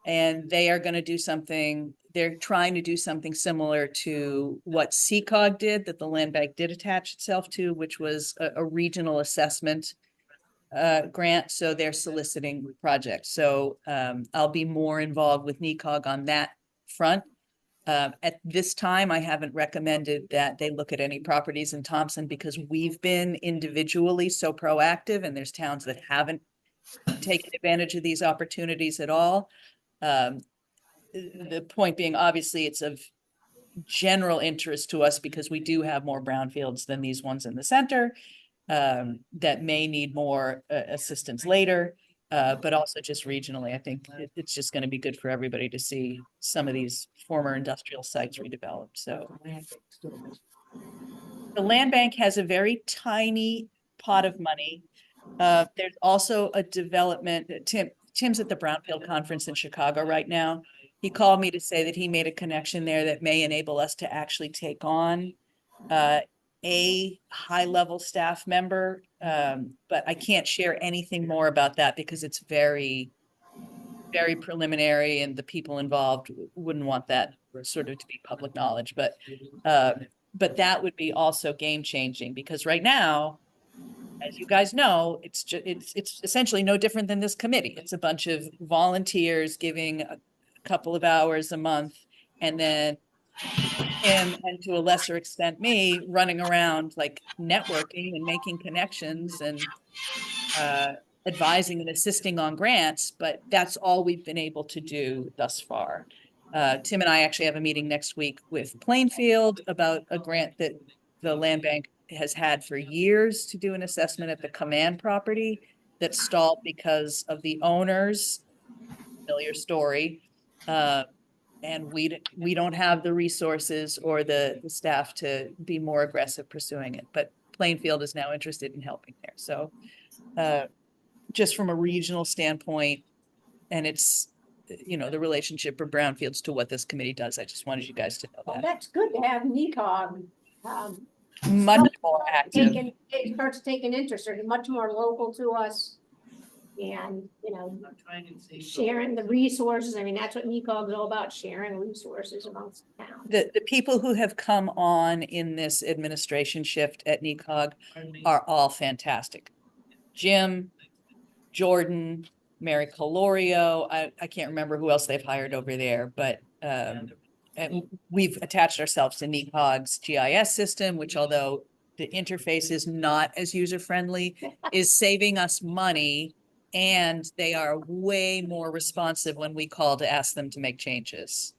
And they are going to do something, they're trying to do something similar to what CCOG did, that the land bank did attach itself to, which was a regional assessment grant. So they're soliciting projects. So I'll be more involved with NECOG on that front. At this time, I haven't recommended that they look at any properties in Thompson because we've been individually so proactive, and there's towns that haven't taken advantage of these opportunities at all. The point being, obviously, it's of general interest to us because we do have more brownfields than these ones in the center that may need more assistance later. But also just regionally, I think it's just going to be good for everybody to see some of these former industrial sites redeveloped. So the land bank has a very tiny pot of money. There's also a development. Tim's at the Brownfield Conference in Chicago right now. He called me to say that he made a connection there that may enable us to actually take on a high-level staff member, but I can't share anything more about that because it's very, very preliminary, and the people involved wouldn't want that sort of to be public knowledge. But that would be also game-changing because right now, as you guys know, it's essentially no different than this committee. It's a bunch of volunteers giving a couple of hours a month, and then him, and to a lesser extent me, running around like networking and making connections and advising and assisting on grants, but that's all we've been able to do thus far. Tim and I actually have a meeting next week with Plainfield about a grant that the land bank has had for years to do an assessment at the command property that stalled because of the owners, familiar story. And we don't have the resources or the staff to be more aggressive pursuing it, but Plainfield is now interested in helping there. So just from a regional standpoint, and it's, the relationship of brownfields to what this committee does, I just wanted you guys to know Well, that. that's good to have NECOG. Much more active. It starts taking interest, or much more local to us. And, sharing the resources. I mean, that's what NECOG is all about, sharing resources amongst towns. The people who have come on in this administration shift at NECOG are all fantastic. Jim, Jordan, Mary Colorio, I can't remember who else they've hired over there, but and we've attached ourselves to NECOG's GIS system, which, although the interface is not as user-friendly, is saving us money, and they are way more responsive when we call to ask them to make changes.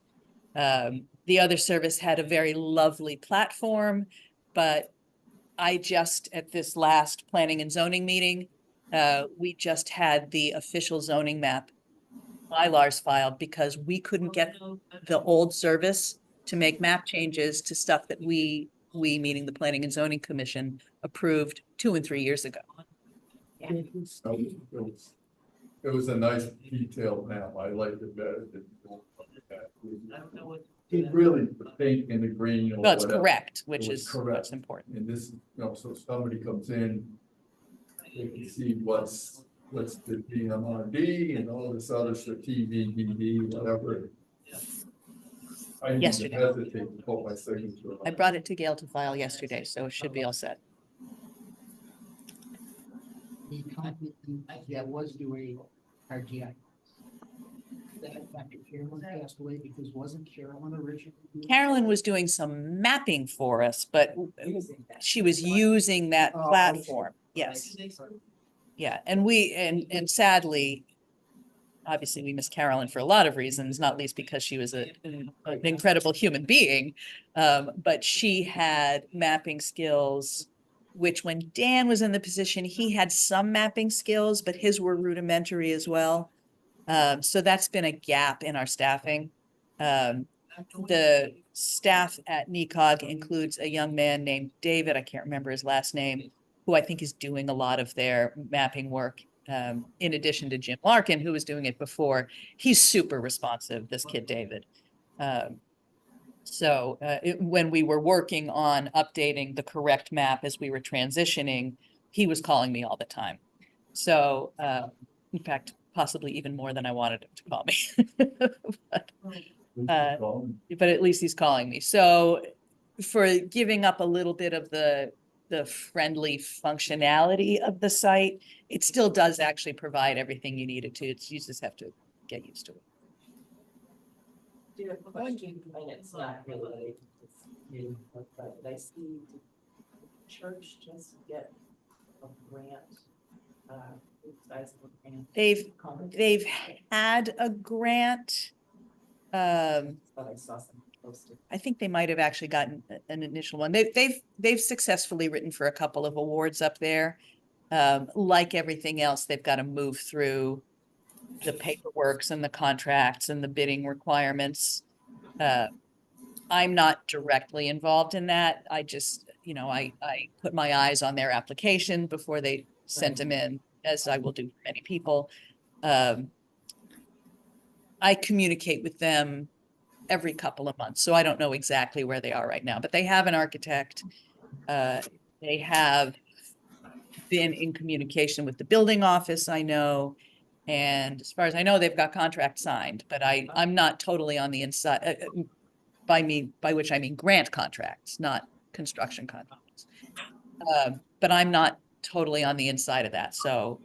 The other service had a very lovely platform, but I just, at this last planning and zoning meeting, we just had the official zoning map bylars filed because we couldn't get the old service to make map changes to stuff that we meaning the Planning and Zoning Commission approved 2 and 3 years ago. It was a nice detailed map. I liked it better than. It really, the pink and the green. Or Well, it's whatever. correct, It which was is correct. what's important. And this, so somebody comes in, they can see what's the DMRD and all this other stuff, TVDD, whatever. I didn't Yesterday. hesitate to put my signature on I it. brought it to Gail to file yesterday, so it should be all set. The company that was doing our GI. That Dr. Carolyn passed away because wasn't Carolyn originally? doing- Carolyn was doing some mapping for us, but she was using that Oh, okay. platform. Yes. Yeah, and and sadly, obviously we miss Carolyn for a lot of reasons, not least because she was an incredible human being. But she had mapping skills, which when Dan was in the position, he had some mapping skills, but his were rudimentary as well. So that's been a gap in our staffing. The staff at NECOG includes a young man named David, I can't remember his last name, who I think is doing a lot of their mapping work, in addition to Jim Larkin, who was doing it before. He's super responsive, this kid, David. When we were working on updating the correct map as we were transitioning, he was calling me all the time. So, in fact, possibly even more than I wanted him to call me. But at least he's calling me. So for giving up a little bit of the friendly functionality of the site, it still does actually provide everything you need it to. You just have to get used to it. Do you have a question? And it's not related to this meeting, but I see the church just get a grant. Sizable grant. They've had a grant. But I saw some posted. I think they might have actually gotten an initial one. They've successfully written for a couple of awards up there. Like everything else, they've got to move through the paperworks and the contracts and the bidding requirements. I'm not directly involved in that. I just, I put my eyes on their application before they sent them in, as I will do for many people. I communicate with them every couple of months, so I don't know exactly where they are right now, but they have an architect. They have been in communication with the building office, I know. And as far as I know, they've got contracts signed, but I'm not totally on the inside, by which I mean grant contracts, not construction contracts. But I'm not totally on the inside of that, so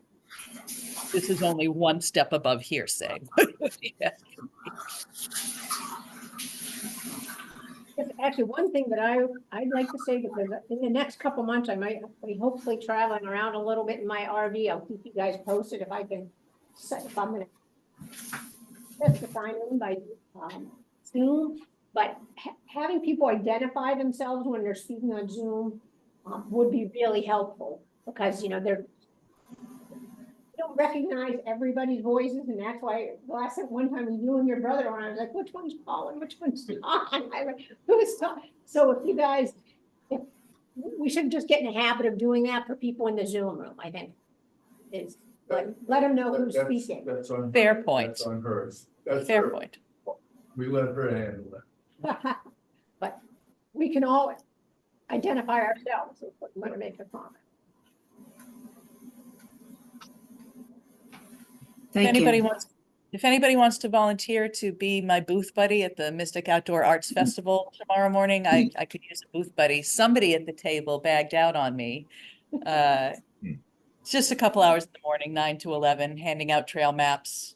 this is only one step above hearsay. Yeah. Actually, one thing that I'd like to say, because in the next couple months, I might be hopefully traveling around a little bit in my RV. I'll keep you guys posted if I'm gonna test the sign in by Zoom. But having people identify themselves when they're speaking on Zoom would be really helpful, because they don't recognize everybody's voices, and that's why one time you and your brother were on, I was like, which one's calling, which one's talking? Who's talking? So if you guys, we should just get in the habit of doing that for people in the Zoom room, I think. Is let them know who's speaking. That's on. Fair point. That's on hers. That's Fair her. point. We let her handle it. But we can all identify ourselves if we want to make a comment. Thank you. If anybody wants to volunteer to be my booth buddy at the Mystic Outdoor Arts Festival tomorrow morning, I could use a booth buddy. Somebody at the table bagged out on me. It's just a couple hours in the morning, 9 to 11, handing out trail maps,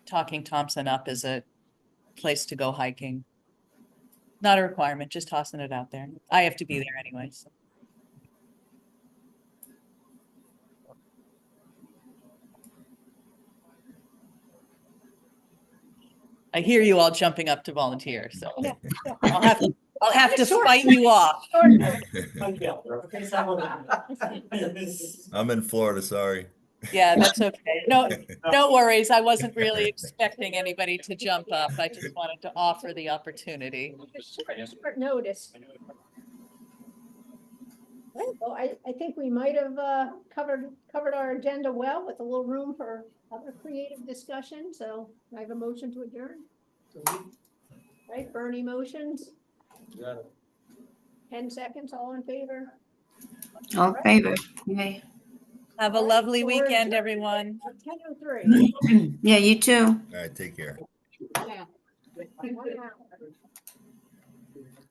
talking Thompson up as a place to go hiking. Not a requirement, just tossing it out there. I have to be there anyway. So. I hear you all jumping up to volunteer, so I'll have to fight you off. I'm in Florida, sorry. Yeah, that's okay. No, no worries. I wasn't really expecting anybody to jump up. I just wanted to offer the opportunity. Short notice. Right, well, I think we might have, covered our agenda well with a little room for other creative discussion, so I have a motion to adjourn. Right, Bernie motions, You got it. 10 seconds, all in favor? All in favor? Yay. Have a All right, lovely so we're weekend, adjourned everyone. at 10:03. All Yeah, you too. right, take care. Yeah. 1 hour.